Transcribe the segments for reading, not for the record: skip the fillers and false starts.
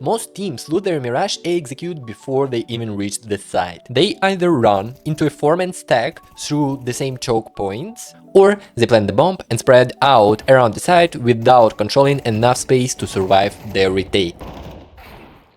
Most teams loot their Mirage A execute before they even reach the site. They either run into a 4-man stack through the same choke points, or they plant the bomb and spread out around the site without controlling enough space to survive their retake.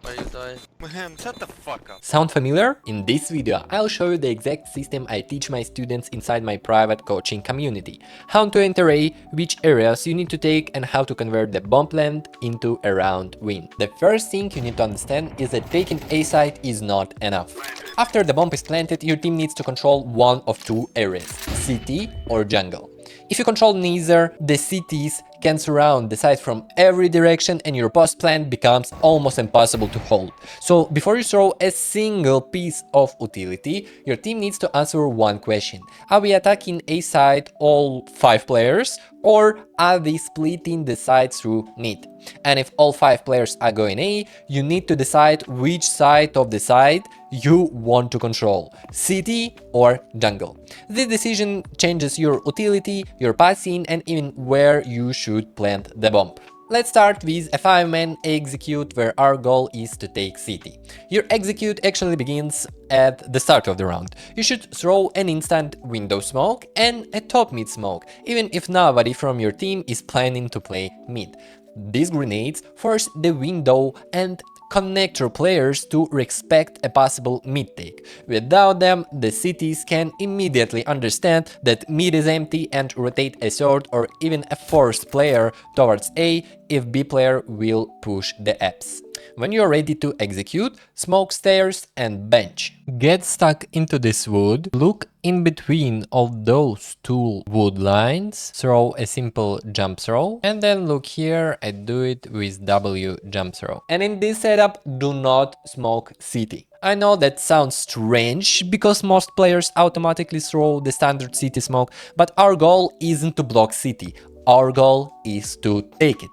Why you die? Man, shut the fuck up. Sound familiar? In this video I'll show you the exact system I teach my students inside my private coaching community. How to enter A, which areas you need to take, and how to convert the bomb plant into a round win. The first thing you need to understand is that taking A site is not enough. After the bomb is planted, your team needs to control one of two areas, CT or jungle. If you control neither, the CTs can surround the site from every direction and your post plant becomes almost impossible to hold. So before you throw a single piece of utility, your team needs to answer one question. Are we attacking a site all 5 players, or are they splitting the site through mid? And if all 5 players are going A, you need to decide which side of the site you want to control, CT or jungle. This decision changes your utility, your passing, and even where you should plant the bomb. Let's start with a 5-man execute where our goal is to take city. Your execute actually begins at the start of the round. You should throw an instant window smoke and a top mid smoke, even if nobody from your team is planning to play mid. These grenades force the window and connector players to respect a possible mid take. Without them, the cities can immediately understand that mid is empty and rotate a third or even a fourth player towards A if B player will push the apps. When you're ready to execute, smoke stairs and bench. Get stuck into this wood, look in between of those two wood lines, throw a simple jump throw, and then look here and do it with W jump throw. And in this setup, do not smoke city. I know that sounds strange because most players automatically throw the standard city smoke, but our goal isn't to block city. Our goal is to take it.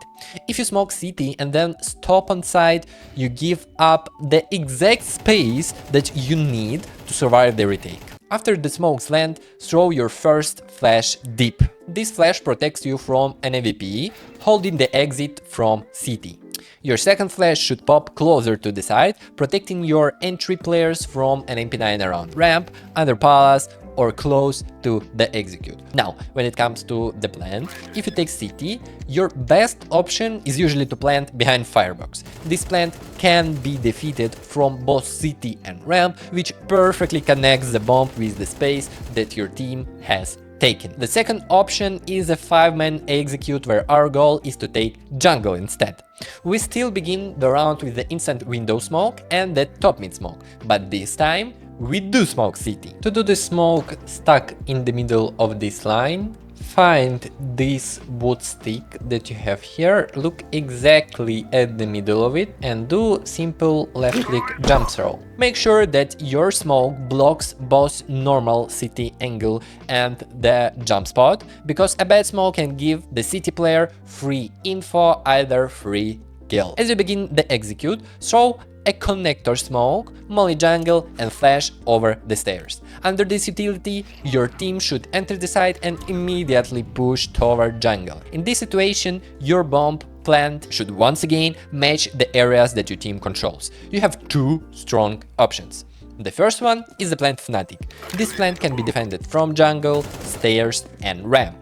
If you smoke city and then stop on side, you give up the exact space that you need to survive the retake. After the smokes land, throw your first flash deep. This flash protects you from an AWP, holding the exit from city. Your second flash should pop closer to the side, protecting your entry players from an MP9 around ramp, under palace, or close to the execute. Now, when it comes to the plant, if you take CT, your best option is usually to plant behind firebox. This plant can be defeated from both CT and ramp, which perfectly connects the bomb with the space that your team has taken. The second option is a 5-man execute where our goal is to take jungle instead. We still begin the round with the instant window smoke and the top mid smoke, but this time we do smoke city. To do the smoke stuck in the middle of this line, find this wood stick that you have here, look exactly at the middle of it and do simple left click jump throw. Make sure that your smoke blocks both normal city angle and the jump spot, because a bad smoke can give the city player free info, either free kill. As you begin the execute, throw a connector smoke, molly jungle, and flash over the stairs. Under this utility, your team should enter the site and immediately push toward jungle. In this situation, your bomb plant should once again match the areas that your team controls. You have two strong options. The first one is the plant fanatic. This plant can be defended from jungle, stairs, and ramp.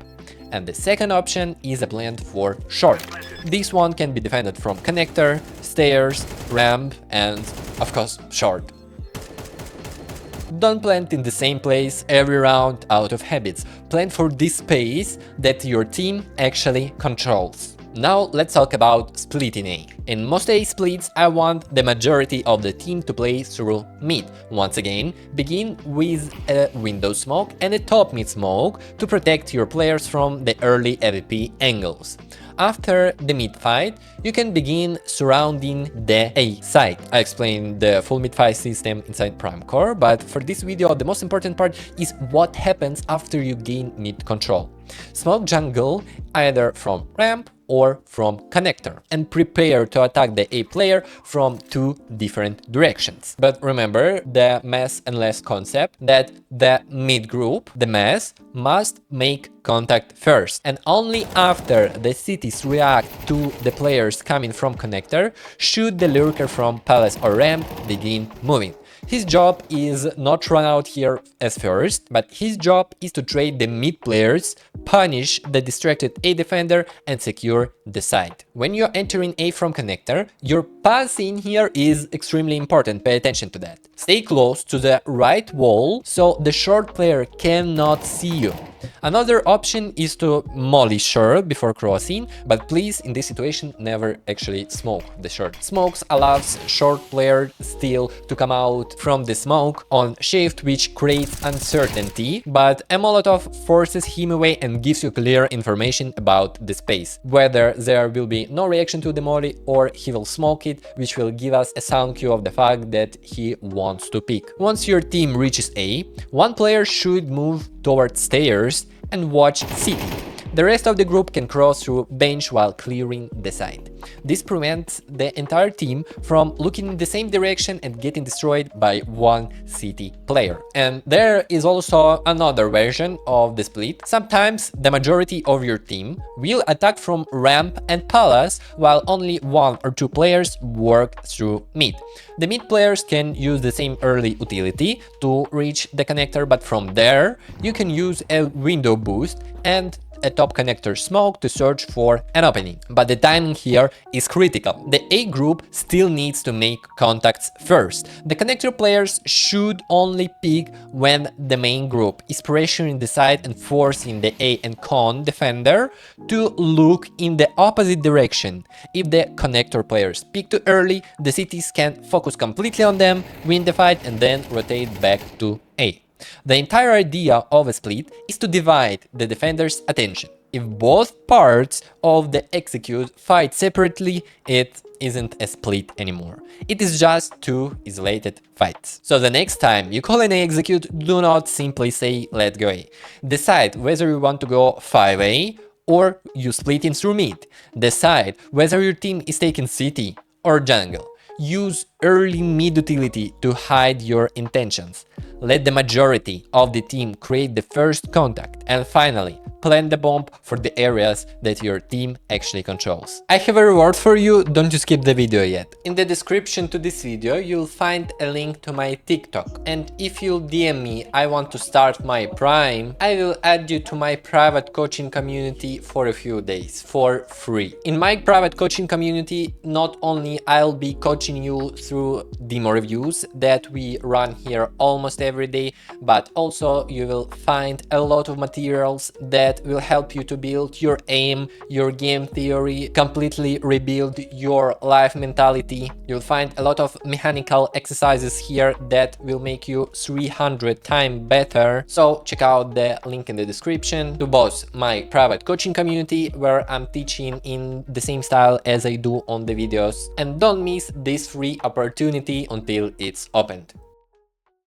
And the second option is a plant for short. This one can be defended from connector, stairs, ramp, and of course short. Don't plant in the same place every round out of habits. Plant for this space that your team actually controls. Now let's talk about splitting A. In most A splits, I want the majority of the team to play through mid. Once again, begin with a window smoke and a top mid smoke to protect your players from the early AWP angles. After the mid fight, you can begin surrounding the A site. I explained the full mid fight system inside Prime Core, but for this video the most important part is what happens after you gain mid control. Smoke jungle either from ramp or from connector, and prepare to attack the A player from two different directions. But remember the mass and less concept, that the mid group, the mass, must make contact first, and only after the cities react to the players coming from connector should the lurker from palace or ramp begin moving. His job is not run out here as first, but his job is to trade the mid players, punish the distracted A defender and secure the side. When you're entering A from connector, your passing here is extremely important, pay attention to that. Stay close to the right wall so the short player cannot see you. Another option is to molly short before crossing, but please in this situation never actually smoke the short. Smokes allows short player still to come out from the smoke on shift, which creates uncertainty, but a Molotov forces him away and gives you clear information about the space, whether there will be no reaction to the molly or he will smoke it, which will give us a sound cue of the fact that he wants to pick. Once your team reaches A, one player should move towards stairs and watch city. The rest of the group can cross through bench while clearing the side. This prevents the entire team from looking in the same direction and getting destroyed by one city player. And there is also another version of the split. Sometimes the majority of your team will attack from ramp and palace, while only one or two players work through mid. The mid players can use the same early utility to reach the connector, but from there you can use a window boost and a top connector smoke to search for an opening. But the timing here is critical. The A group still needs to make contacts first. The connector players should only pick when the main group is pressuring the side and forcing the A and con defender to look in the opposite direction. If the connector players pick too early, the cities can focus completely on them, win the fight and then rotate back to A. The entire idea of a split is to divide the defender's attention. If both parts of the execute fight separately, it isn't a split anymore. It is just two isolated fights. So the next time you call an execute, do not simply say let's go A. Decide whether you want to go 5A or you split in through mid. Decide whether your team is taking city or jungle. Use early mid utility to hide your intentions. Let the majority of the team create the first contact, and finally, plant the bomb for the areas that your team actually controls. I have a reward for you, don't you skip the video yet. In the description to this video you'll find a link to my TikTok, and if you'll DM me I want to start my prime, I will add you to my private coaching community for a few days for free. In my private coaching community, not only I'll be coaching you through demo reviews that we run here almost every day, but also you will find a lot of materials that will help you to build your aim, your game theory, completely rebuild your life mentality. You'll find a lot of mechanical exercises here that will make you 300 times better. So check out the link in the description to both my private coaching community, where I'm teaching in the same style as I do on the videos, and don't miss this free opportunity until it's opened.